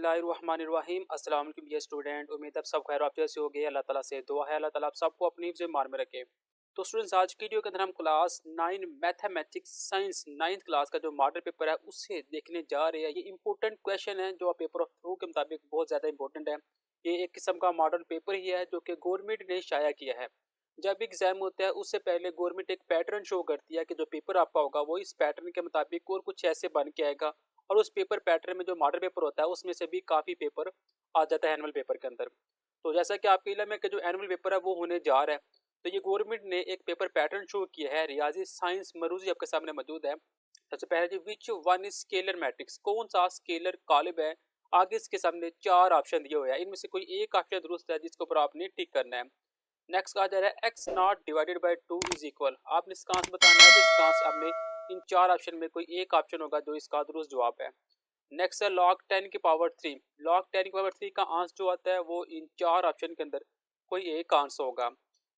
बिस्मिल्लाहिर्रहमानिर्रहीम। अस्सलाम वालेकुम डियर स्टूडेंट, उम्मीद है आप सब खैर आफियत से होंगे। अल्लाह ताला से दुआ है अल्लाह ताला आप सबको अपनी ज़िम्मेदार में रखे। तो स्टूडेंट्स, आज की वीडियो के अंदर हम class 9 mathematics science 9th class का जो मॉडल पेपर है उसे देखने जा रहे हैं। ये इंपॉर्टेंट क्वेश्चन है जो पेपर ऑफ थ्रू के मुताबिक बहुत ज़्यादा इंपॉर्टेंट है। ये एक किस्म का मॉडल पेपर ही है जो कि गवर्नमेंट ने शाया किया है। जब भी एग्जाम होता है उससे पहले गवर्नमेंट एक पैटर्न शो करती है कि जो पेपर आपका होगा वो इस पैटर्न के मुताबिक और कुछ ऐसे बन के आएगा। और उस पेपर पैटर्न में जो मॉडल पेपर होता है उसमें से भी काफ़ी पेपर आ जाता है एनुअल पेपर के अंदर। तो जैसा कि आपके इल्म है कि जो एनुअल पेपर है वो होने जा रहा है, तो ये गवर्नमेंट ने एक पेपर पैटर्न शो किया है। रियाजी साइंस मरूजी आपके सामने मौजूद है। सबसे पहले जी, which one is scalar matrix, कौन सा स्केलर कालिब है। आगे इसके सामने 4 ऑप्शन दिए हुए हैं, इनमें से कोई एक ऑप्शन दुरुस्त है जिसके ऊपर आपने टिक करना है। नेक्स्ट कहा जा रहा है x not divided by 2 is equal, आपने इसका आंसर बताना है। तो इसका आंसर आपने इन 4 ऑप्शन में कोई एक ऑप्शन होगा जो इसका दुरुस्त जवाब है। नेक्स्ट है log 10 की पावर 3, log 10 की पावर 3 का आंसर जो आता है वो इन 4 ऑप्शन के अंदर कोई एक आंसर होगा।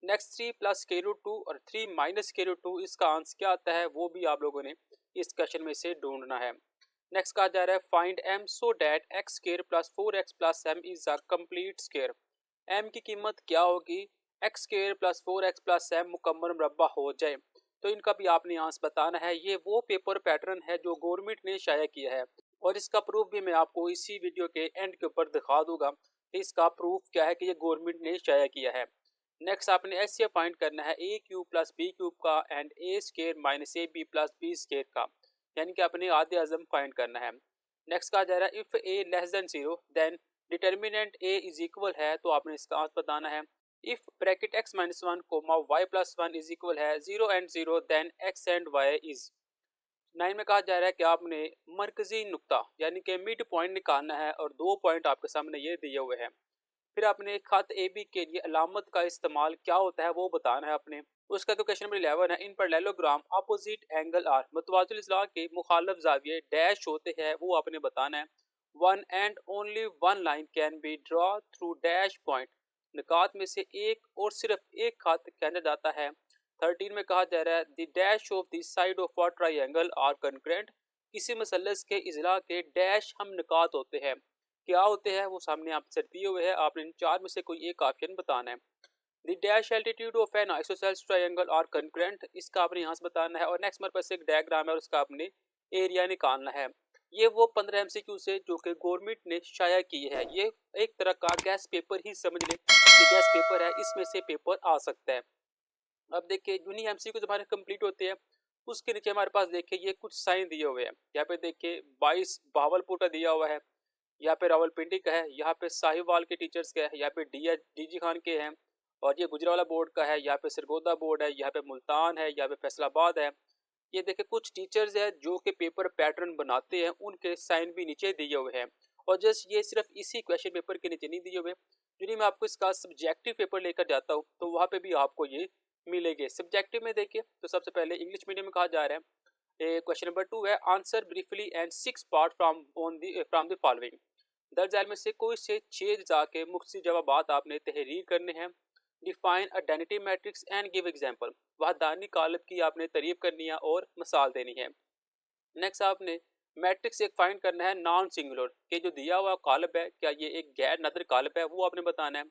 नेक्स्ट 3 प्लस स्क्वायर रूट 2 और 3 माइनस स्क्वायर रूट 2, इसका आंसर क्या आता है वो भी आप लोगों ने इस क्वेश्चन में से ढूंढना है। नेक्स्ट कहा जा रहा है find m so that x square plus 4x plus m is a complete square, m की कीमत क्या होगी x square plus 4x plus m मुकम्मल मुरब्बा हो जाए। तो इनका भी आपने आंसर बताना है। ये वो पेपर पैटर्न है जो गवर्नमेंट ने शाया किया है और इसका प्रूफ भी मैं आपको इसी वीडियो के एंड के ऊपर दिखा दूंगा कि इसका प्रूफ क्या है कि ये गवर्नमेंट ने शाया किया है। नेक्स्ट आपने ऐसे फाइंड करना है a cube plus b cube का and a square minus a b plus b square का, यानी कि आपने आधे अज़म फाइंड करना है। नेक्स्ट कहा जा रहा है if a less than 0 then determinant a is equal है, तो आपने इसका आंसर बताना है। If bracket x minus one comma y plus one is equal है 0 and 0 then x and y is. 9 में कहा जा रहा है कि आपने मरकजी नुक्ता यानी कि मिड पॉइंट निकालना है और 2 पॉइंट आपके सामने ये दिए हुए हैं। फिर आपने खत ए बी के लिए अलामत का इस्तेमाल क्या होता है वो बताना है आपने। उसका जो क्वेश्चन नंबर 11 है, in parallelogram opposite angle are मुतवाज़िल अज़लाअ के मुखालिफ ज़ाविये डैश होते हैं वो आपने बताना है। One and only one line can be drawn through dash point, निकात में से एक और सिर्फ एक खत कहना जाता है। 13 में कहा जा रहा है the dash of the side of a triangle are concurrent, किसी मसलस के इजला के डैश हम निकात होते हैं क्या होते हैं वो सामने आप सर दिए हुए हैं। आपने इन 4 में से कोई एक ऑप्शन बताना है। The dash altitude of an isosceles triangle are concurrent, इसका आपने यहाँ से बताना है। और नेक्स्ट हमारे पास एक डायग्राम है और उसका आपने एरिया निकालना है। ये वो 15 एमसीक्यू से जो कि गवर्नमेंट ने शाया की है। ये एक तरह का गैस पेपर ही समझ लें कि गैस पेपर है, इसमें से पेपर आ सकता है। अब देखिए यूनी एमसीक्यू हमारे कंप्लीट होते हैं, उसके नीचे हमारे पास देखिए ये कुछ साइन दिए हुए हैं। यहाँ पे देखिए 22 बहावलपुर का दिया हुआ है, यहाँ पे रावलपिंडी का है, यहाँ पे साहिवाल के टीचर्स का है, यहाँ पे डीजी खान के हैं और ये गुजरावाला बोर्ड का है, यहाँ पे सरगोदा बोर्ड है, यहाँ पे मुल्तान है, यहाँ पे फैसलाबाद है। ये देखिए कुछ टीचर्स है जो कि पेपर पैटर्न बनाते हैं, उनके साइन भी नीचे दिए हुए हैं। और जस्ट ये सिर्फ इसी क्वेश्चन पेपर के नीचे नहीं दिए हुए, यदि मैं आपको इसका सब्जेक्टिव पेपर लेकर जाता हूँ तो वहाँ पे भी आपको ये मिलेंगे। सब्जेक्टिव में देखिए तो सबसे पहले इंग्लिश मीडियम में कहा जा रहा है। क्वेश्चन नंबर 2 है answer briefly and 6 part from the following, दर्ज झेल में से कोई से 6 जाके मुख्तलिफ जवाबात आपने तहरीर करने हैं। Define identity matrix and give example, वहदानी कालब की आपने तारीफ करनी है और मिसाल देनी है। नेक्स्ट आपने मैट्रिक्स एक फाइंड करना है नॉन सिंगुलर के जो दिया हुआ कालब है क्या ये एक गैर नदर कालब है वो आपने बताना है।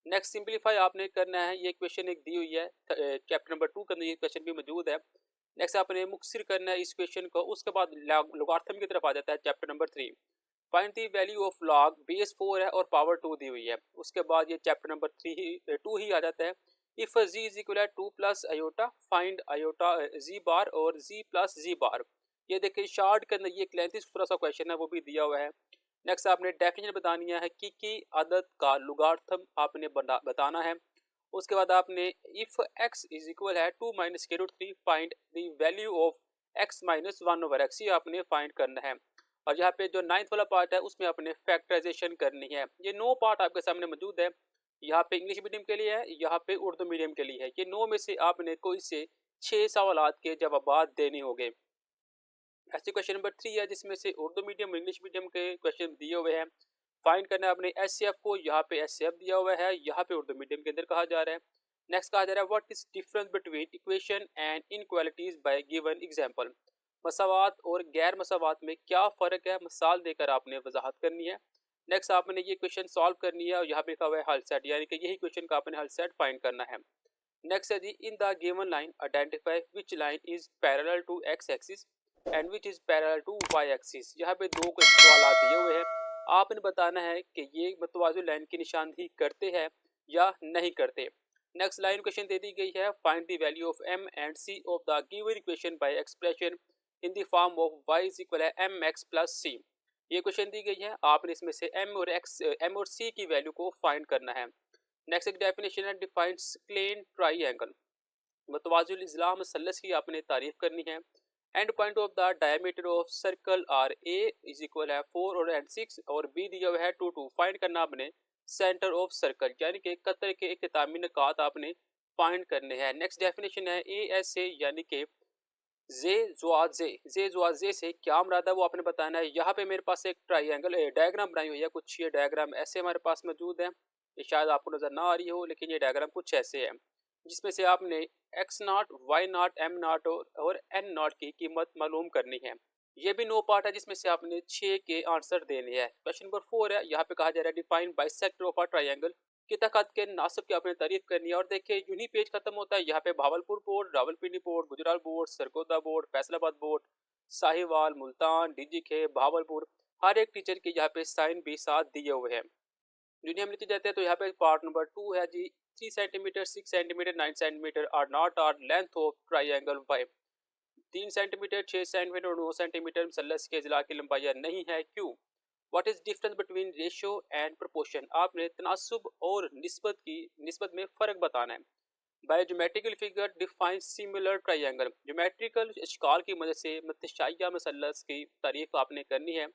नेक्स्ट सिंपलीफाई आपने करना है, ये क्वेश्चन एक दी हुई है चैप्टर नंबर 2 के अंदर ये क्वेश्चन भी मौजूद है। नेक्स्ट आपने मुख्तसर करना है इस क्वेश्चन को, उसके बाद लोगार्थम की तरफ आ जाता है chapter number 3। Find the value of log base 4 है और पावर 2 दी हुई है। उसके बाद ये चैप्टर नंबर 2 ही आ जाता है। If G is equal to plus iota find iota G bar और जी प्लस जी बार। ये देखिए शार्ट के अंदर ये एक लेंथी थोड़ा सा क्वेश्चन है वो भी दिया हुआ है। नेक्स्ट आपने डेफिनेशन बतानी है की आदत का लुगार्थम आपने बताना है। उसके बाद आपने इफ x इज इक्वल है 2 माइनस के root 3 find the value of x minus 1 over x, ये आपने फाइंड करना है। और यहाँ पे जो 9th वाला पार्ट है उसमें आपने फैक्टराइजेशन करनी है। ये 9 पार्ट आपके सामने मौजूद है। यहाँ पे इंग्लिश मीडियम के लिए है, यहाँ पे उर्दू मीडियम के लिए है। ये 9 में से आपने कोई से 6 सवालात के जवाब देने होंगे। ऐसे क्वेश्चन नंबर 3 है जिसमें से उर्दू मीडियम इंग्लिश मीडियम के क्वेश्चन दिए हुए हैं। फाइंड करना है अपने एचसीएफ को, यहाँ पे एचसीएफ दिया हुआ है, यहाँ पे उर्दू मीडियम के अंदर कहा जा रहा है। नेक्स्ट कहा जा रहा है what is difference between equation and inequalities by given example, मसावात और गैर मसावात में क्या फ़र्क है, मिसाल देकर आपने वजाहत करनी है। नेक्स्ट आपने ये क्वेश्चन सॉल्व करनी है और यहाँ पे लिखा हुआ है हल सेट, यानी कि यही क्वेश्चन का आपने हल सेट फाइंड करना है। नेक्स्ट है जी, in the given line identify which line is parallel to X axis and which is parallel to Y axis. यहाँ पे दो सवाल दिए हुए हैं, आपने बताना है कि ये मतवाजु लाइन की निशानदेही करते हैं या नहीं करते। नेक्स्ट लाइन क्वेश्चन दे दी गई है, find the value of m and c of the given equation by expression in the form of y is equal है एम एक्स प्लस सी। ये क्वेश्चन दी गई है, आपने इसमें से एम और सी की वैल्यू को फाइंड करना है। नेक्स्ट एक डेफिनेशन है, डिफाइंस प्लेन ट्राइएंगल, मतवाजुल इस्लाम मसलस की आपने तारीफ करनी है। End point of the diameter of circle are a is equal है 4 और एंड 6 और बी दिया हुआ है 2 2। फाइंड करना आपने सेंटर ऑफ सर्कल, यानी कि कतर के इख्तितामी निकात आपने फाइंड करने हैं। नेक्स्ट डेफिनेशन है ए एस ए, यानी कि जे जुआजे से क्या मुराद है वो आपने बताना है। यहाँ पे मेरे पास एक ट्राइंगल डायग्राम बनाई हुई है, कुछ ये डायग्राम ऐसे हमारे पास मौजूद है, ये शायद आपको नज़र ना आ रही हो, लेकिन ये डायग्राम कुछ ऐसे है जिसमें से आपने x not, y not, m not और एन नॉट की कीमत मालूम करनी है। ये भी 9 पार्ट है जिसमें से आपने 6 के आंसर देने हैं। क्वेश्चन नंबर 4 है, यहाँ पे कहा जा रहा है define bisector of a triangle, की तकत के नासिब की आपने तारीफ करनी है। और देखिए यूं पेज खत्म होता है, यहाँ पे Bahawalpur board, Rawalpindi board, Gujrat board, Sargodha board, Faisalabad board, Sahiwal, Multan, DGK, Bahawalpur, हर एक टीचर के यहाँ पे साइन भी साथ दिए हुए हैं। यूनियम नीचे जाते हैं तो यहाँ पे पार्ट नंबर 2 है जी, 3 centimetre, 6 centimetre, 9 centimetre are not are length of triangle y. 3 centimetre, 6 centimetre और 9 सेंटीमीटर मसलस के अजला की लंबाई नहीं है, क्यों? What is difference between ratio and proportion, आपने तनासुब और निस्बत में फ़र्क बताना है। By geometrical figure define similar triangle, geometrical इश्काल की मदद से मतशाइया मसलस की तारीफ आपने करनी है।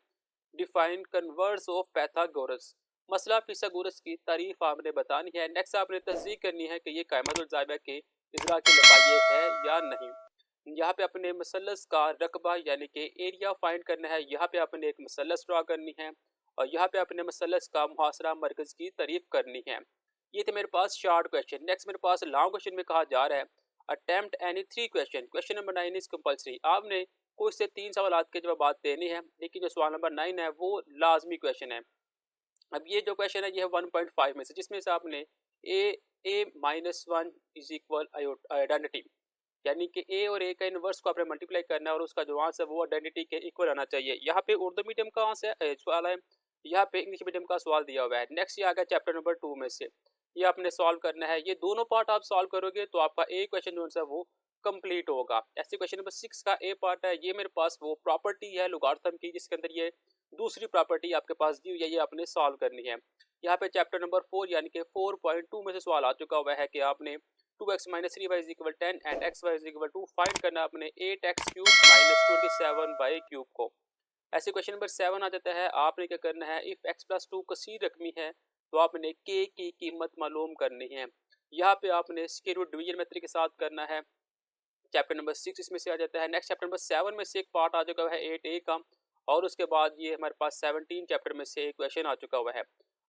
डिफाइन कन्वर्स ऑफ पैथागोरस, मसला पिथागोरस की तारीफ आपने बतानी है। नेक्स्ट आपने तस्दीक करनी है कि ये कायमतुल ज़ाइबा के इजरा की लंबाई है या नहीं। यहाँ पे अपने मसलस का रकबा यानी कि एरिया फाइंड करना है। यहाँ पे अपने एक मसलस ड्रा करनी है और यहाँ पे अपने मसलस का मुहासरा मरकज की तारीफ करनी है। ये थे मेरे पास शॉर्ट क्वेश्चन। नेक्स्ट मेरे पास लॉन्ग क्वेश्चन में कहा जा रहा है attempt any 3 question. Question number 9 is compulsory, आपने कुछ से 3 सवाल के जवाब देने हैं, लेकिन जो सवाल नंबर 9 है वो लाजमी क्वेश्चन है। अब ये जो क्वेश्चन है ये है 1.5 में से, जिसमें से आपने ए माइनस 1 इज इक्वल आइडेंटिटी, यानी कि ए और ए का इनवर्स को आपने मल्टीप्लाई करना है और उसका जो आंसर है वो आइडेंटिटी के इक्वल आना चाहिए। यहाँ पे उर्दू मीडियम का आंसर सवाल है, यहाँ पे इंग्लिश मीडियम का सवाल दिया हुआ है। नेक्स्ट ये आ गया चैप्टर नंबर 2 में से, ये आपने सॉल्व करना है। ये दोनों पार्ट आप सॉल्व करोगे तो आपका ए क्वेश्चन जो है वो कंप्लीट होगा। ऐसे क्वेश्चन नंबर 6 का ए पार्ट है, ये मेरे पास वो प्रॉपर्टी है लोगारिथम की, जिसके अंदर ये दूसरी प्रॉपर्टी आपके पास दी हुई है, ये आपने सॉल्व करनी है। यहाँ पे चैप्टर नंबर 4 यानी कि 4.2 में से सवाल आ चुका हुआ है कि आपने 2x minus 3y is equal 10 and xy is equal 2 find करना अपने 8x cube minus 27y cube को। ऐसे क्वेश्चन नंबर 7 आ जाता है, आपने क्या करना है इफ x प्लस 2 कसीर रकमी है तो आपने k की कीमत मालूम करनी है। यहाँ पे आपने स्क्वायर रूट डिवीजन मेथड के साथ करना है। चैप्टर नंबर 6 इसमें से आ जाता है। नेक्स्ट चैप्टर नंबर 7 में से एक पार्ट आ चुका है 8a का, और उसके बाद ये हमारे पास 17 चैप्टर में से एक क्वेश्चन आ चुका हुआ है।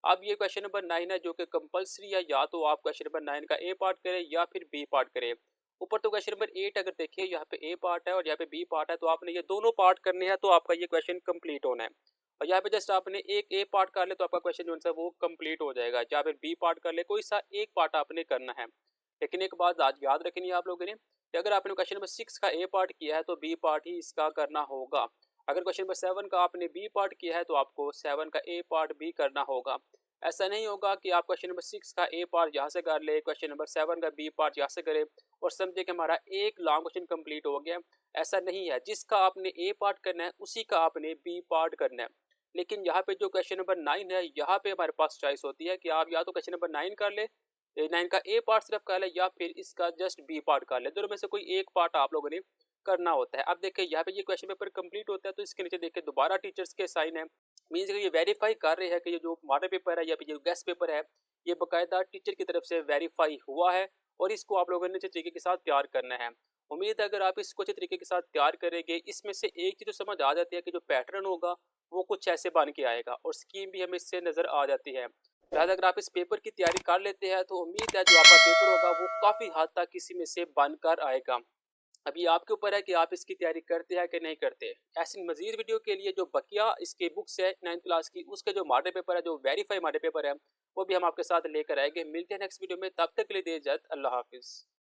अब ये क्वेश्चन नंबर 9 है जो कि कंपलसरी है, या तो आप क्वेश्चन नंबर 9 का ए पार्ट करें या फिर बी पार्ट करें। ऊपर तो क्वेश्चन नंबर 8 अगर देखिए यहाँ पे ए पार्ट है और यहाँ पे बी पार्ट है, तो आपने ये दोनों पार्ट करने हैं तो आपका ये क्वेश्चन कंप्लीट होना है। और यहाँ पे जस्ट आपने एक ए पार्ट कर ले तो आपका क्वेश्चन जो है वो कंप्लीट हो जाएगा, या फिर बी पार्ट कर ले, कोई सा एक पार्ट आपने करना है। लेकिन एक बात आज याद रखनी है आप लोगों ने कि अगर आपने क्वेश्चन नंबर 6 का ए पार्ट किया है तो बी पार्ट ही इसका करना होगा। अगर क्वेश्चन नंबर 7 का आपने बी पार्ट किया है तो आपको 7 का ए पार्ट भी करना होगा। ऐसा नहीं होगा कि आप क्वेश्चन नंबर 6 का ए पार्ट यहाँ से कर ले, क्वेश्चन नंबर 7 का बी पार्ट यहाँ से करे और समझे कि हमारा एक लॉन्ग क्वेश्चन कंप्लीट हो गया। ऐसा नहीं है, जिसका आपने ए पार्ट करना है उसी का आपने बी पार्ट करना है। लेकिन यहाँ पे जो क्वेश्चन नंबर 9 है, यहाँ पे हमारे पास चॉइस होती है कि आप या तो क्वेश्चन नंबर 9 कर ले, 9 का ए पार्ट सिर्फ कर ले, या फिर इसका जस्ट बी पार्ट कर ले। दोनों में से कोई एक पार्ट आप लोगों ने करना होता है। अब देखिए यहाँ पे ये क्वेश्चन पेपर कंप्लीट होता है तो इसके नीचे देखिए दोबारा टीचर्स के साइन है, मीन्स ये वेरीफाई कर रहे हैं कि ये जो मॉडल पेपर है या फिर जो गेस्ट पेपर है ये बाकायदा टीचर की तरफ से वेरीफाई हुआ है और इसको आप लोगों ने अच्छे तरीके के साथ तैयार करना है। उम्मीद है अगर आप इसको अच्छे तरीके के साथ तैयार करेंगे, इसमें से एक चीज़ तो समझ आ जाती है कि जो पैटर्न होगा वो कुछ ऐसे बन के आएगा और स्कीम भी हमें इससे नज़र आ जाती है। लिहाजा अगर आप इस पेपर की तैयारी कर लेते हैं तो उम्मीद है जो आपका पेपर होगा वो काफ़ी हद तक किसी में से बनकर आएगा। अभी आपके ऊपर है कि आप इसकी तैयारी करते हैं कि नहीं करते। ऐसी मज़ीद वीडियो के लिए जो बकिया इसके बुक्स है 9th क्लास की, उसके जो मॉडल पेपर है, जो वेरीफाई मॉडल पेपर है, वो भी हम आपके साथ लेकर आएँगे। मिलते हैं नेक्स्ट वीडियो में, तब तक के लिए दीजिए इजाज़त। अल्लाह हाफ़िज़।